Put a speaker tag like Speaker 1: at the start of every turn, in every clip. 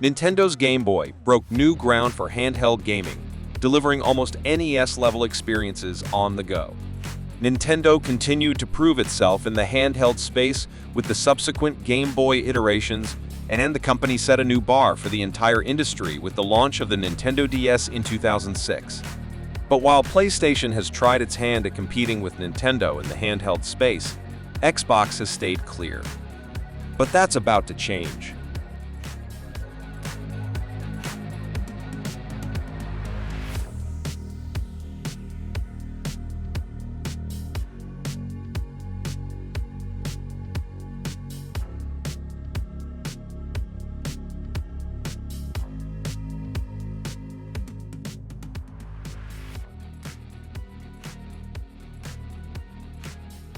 Speaker 1: Nintendo's Game Boy broke new ground for handheld gaming, delivering almost NES-level experiences on the go. Nintendo continued to prove itself in the handheld space with the subsequent Game Boy iterations, and the company set a new bar for the entire industry with the launch of the Nintendo DS in 2006. But while PlayStation has tried its hand at competing with Nintendo in the handheld space, Xbox has stayed clear. But that's about to change.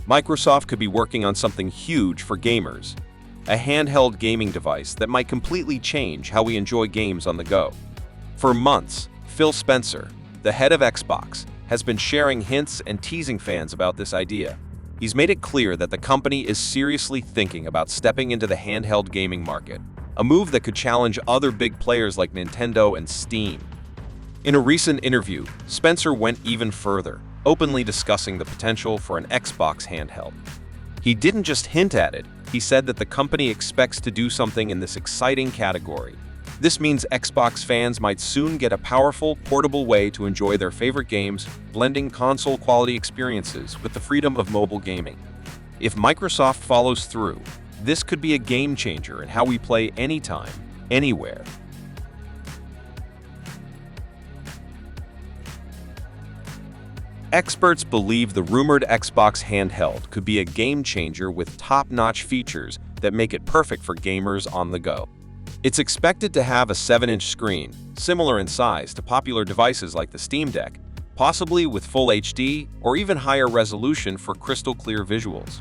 Speaker 1: Microsoft could be working on something huge for gamers, a handheld gaming device that might completely change how we enjoy games on the go. For months, Phil Spencer, the head of Xbox, has been sharing hints and teasing fans about this idea. He's made it clear that the company is seriously thinking about stepping into the handheld gaming market, a move that could challenge other big players like Nintendo and Steam. In a recent interview, Spencer went even further, openly discussing the potential for an Xbox handheld. He didn't just hint at it, he said that the company expects to do something in this exciting category. This means Xbox fans might soon get a powerful, portable way to enjoy their favorite games, blending console-quality experiences with the freedom of mobile gaming. If Microsoft follows through, this could be a game-changer in how we play anytime, anywhere. Experts believe the rumored Xbox handheld could be a game-changer with top-notch features that make it perfect for gamers on the go. It's expected to have a 7-inch screen, similar in size to popular devices like the Steam Deck, possibly with full HD or even higher resolution for crystal-clear visuals.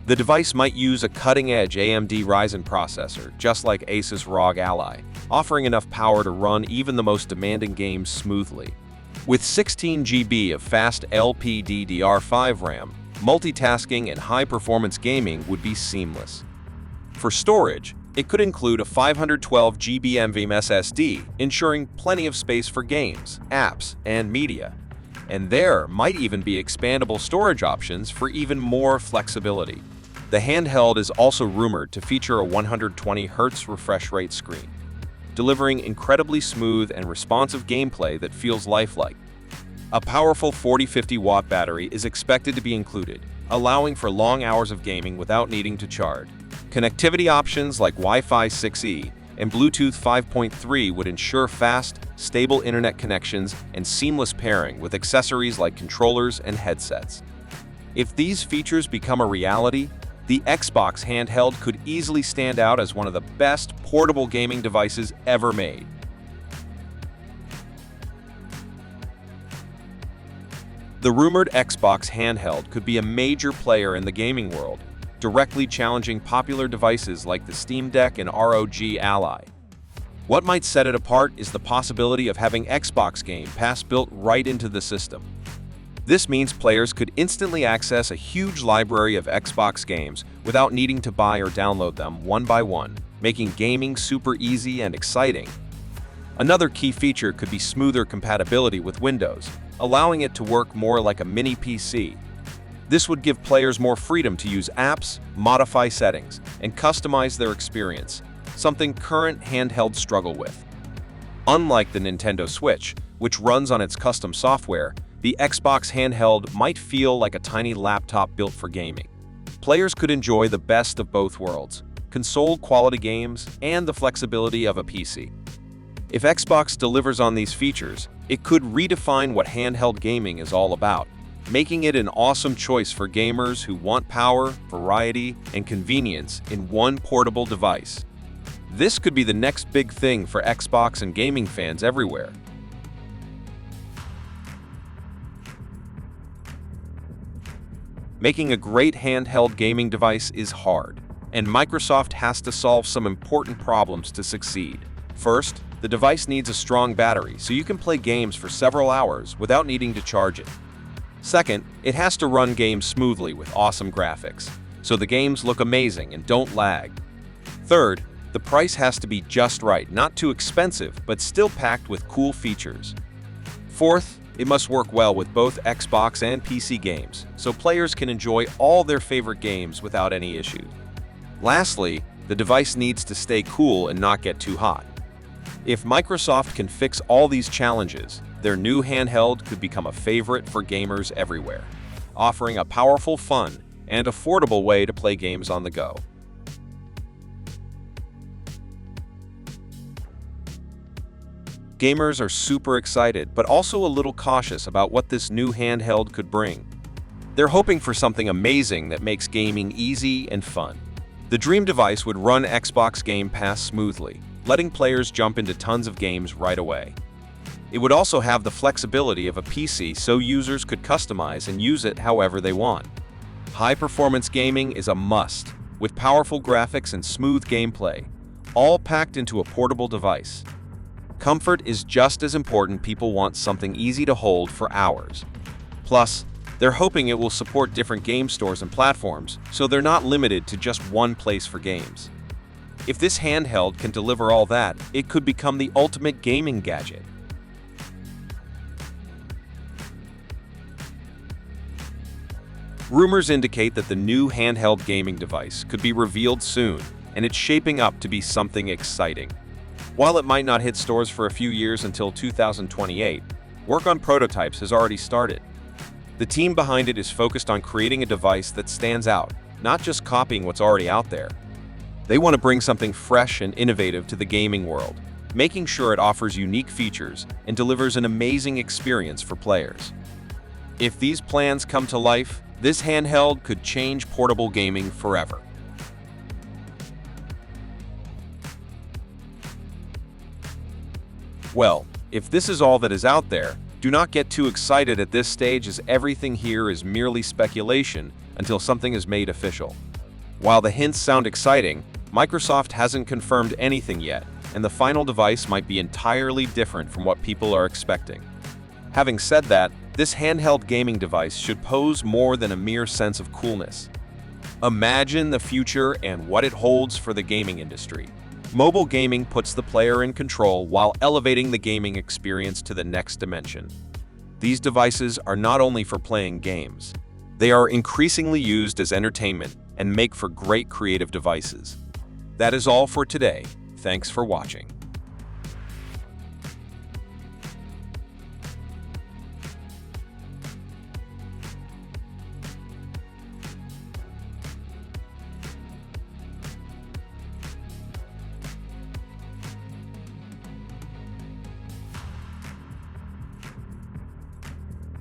Speaker 1: The device might use a cutting-edge AMD Ryzen processor, just like Asus ROG Ally, offering enough power to run even the most demanding games smoothly. With 16 GB of fast LPDDR5 RAM, multitasking and high-performance gaming would be seamless. For storage, it could include a 512 GB NVMe SSD, ensuring plenty of space for games, apps, and media. And there might even be expandable storage options for even more flexibility. The handheld is also rumored to feature a 120 Hz refresh rate screen, delivering incredibly smooth and responsive gameplay that feels lifelike. A powerful 40-50 watt battery is expected to be included, allowing for long hours of gaming without needing to charge. Connectivity options like Wi-Fi 6E and Bluetooth 5.3 would ensure fast, stable internet connections and seamless pairing with accessories like controllers and headsets. If these features become a reality, the Xbox handheld could easily stand out as one of the best portable gaming devices ever made. The rumored Xbox handheld could be a major player in the gaming world, directly challenging popular devices like the Steam Deck and ROG Ally. What might set it apart is the possibility of having Xbox Game Pass built right into the system. This means players could instantly access a huge library of Xbox games without needing to buy or download them one by one, making gaming super easy and exciting. Another key feature could be smoother compatibility with Windows, allowing it to work more like a mini PC. This would give players more freedom to use apps, modify settings, and customize their experience, something current handhelds struggle with. Unlike the Nintendo Switch, which runs on its custom software, the Xbox handheld might feel like a tiny laptop built for gaming. Players could enjoy the best of both worlds, console-quality games and the flexibility of a PC. If Xbox delivers on these features, it could redefine what handheld gaming is all about, making it an awesome choice for gamers who want power, variety, and convenience in one portable device. This could be the next big thing for Xbox and gaming fans everywhere. Making a great handheld gaming device is hard, and Microsoft has to solve some important problems to succeed. First, the device needs a strong battery so you can play games for several hours without needing to charge it. Second, it has to run games smoothly with awesome graphics, so the games look amazing and don't lag. Third, The price has to be just right, not too expensive, but still packed with cool features. Fourth, it must work well with both Xbox and PC games, so players can enjoy all their favorite games without any issues. Lastly, the device needs to stay cool and not get too hot. If Microsoft can fix all these challenges, their new handheld could become a favorite for gamers everywhere, offering a powerful, fun, and affordable way to play games on the go. Gamers are super excited, but also a little cautious about what this new handheld could bring. They're hoping for something amazing that makes gaming easy and fun. The dream device would run Xbox Game Pass smoothly, letting players jump into tons of games right away. It would also have the flexibility of a PC so users could customize and use it however they want. High-performance gaming is a must, with powerful graphics and smooth gameplay, all packed into a portable device. Comfort is just as important. People want something easy to hold for hours. Plus, they're hoping it will support different game stores and platforms, so they're not limited to just one place for games. If this handheld can deliver all that, it could become the ultimate gaming gadget. Rumors indicate that the new handheld gaming device could be revealed soon, and it's shaping up to be something exciting. While it might not hit stores for a few years until 2028, work on prototypes has already started. The team behind it is focused on creating a device that stands out, not just copying what's already out there. They want to bring something fresh and innovative to the gaming world, making sure it offers unique features and delivers an amazing experience for players. If these plans come to life, this handheld could change portable gaming forever. Well, if this is all that is out there, do not get too excited at this stage, as everything here is merely speculation until something is made official. While the hints sound exciting, Microsoft hasn't confirmed anything yet, and the final device might be entirely different from what people are expecting. Having said that, this handheld gaming device should pose more than a mere sense of coolness. Imagine the future and what it holds for the gaming industry. Mobile gaming puts the player in control while elevating the gaming experience to the next dimension. These devices are not only for playing games, they are increasingly used as entertainment and make for great creative devices. That is all for today. Thanks for watching.